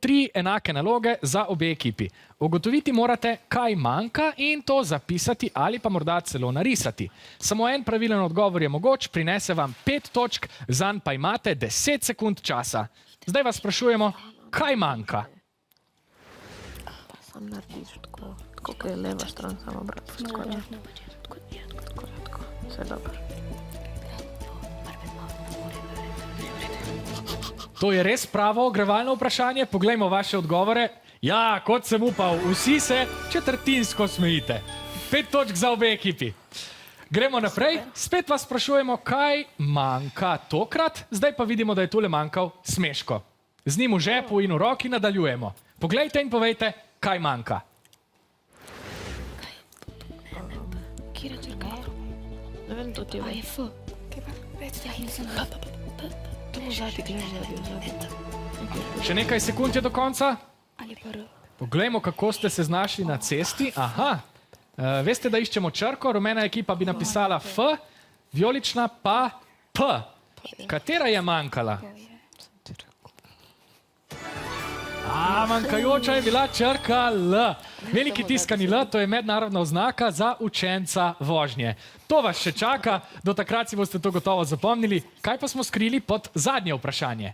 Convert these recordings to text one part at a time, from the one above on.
3 enake naloge za obe ekipi. Ugotoviti morate, kaj manjka in to zapisati ali pa morda celo narisati. Samo en pravilen odgovor je mogoč, prinese vam 5 točk, zanj pa imate 10 sekund časa. Zdaj vas sprašujemo, kaj manjka? Pa sam narediš tako, kot je leva stran, samo obratno. Tako. Vse dobro. To je res pravo ogrevalno vprašanje. Poglejmo vaše odgovore. Ja, kot sem upal, vsi se četrtinsko smejite. 5 točk za obe ekipi. Gremo naprej. Spet vas sprašujemo, kaj manjka tokrat. Zdaj pa vidimo, da je tule manjkal Smeško. Z njim v žepu in v roki nadaljujemo. Poglejte in povejte, kaj manjka. Kira črka je? Ne vem, to ti A je. je F. Kaj pa? Ja, in sem Tu vzadi, gledaj. Še nekaj sekund je do konca. ali pa R. Poglejmo, kako ste se znašli na cesti. Aha, veste, da iščemo črko, rumena ekipa bi napisala F, vijolična pa P. Katera je manjkala? Manjkajoča je bila črka L. Veliki tiskani L, to je mednarodna oznaka za učenca vožnje. To vas še čaka, do takrat si boste to gotovo zapomnili. Kaj pa smo skrili pod zadnje vprašanje?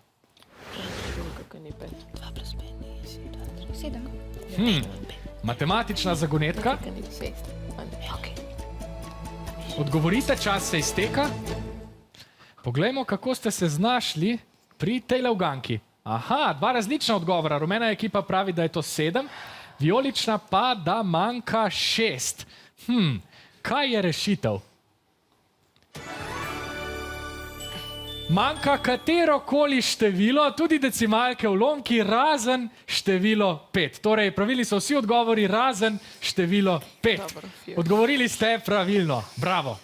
Kako ni 5. 2 plus 5 je 7. Matematična zagonetka. Kako ni 6. Okej. Odgovorite, čas se izteka. Poglejmo, kako ste se znašli pri tej uganki. Aha, 2 različna odgovora. Rumena ekipa pravi, da je to 7, vijolična pa, da manjka 6. Kaj je rešitev? Manjka katerokoli število, tudi decimalke v lomki, razen število 5. Torej, pravilni so vsi odgovori razen število 5. Dobro, Odgovorili ste pravilno. Bravo.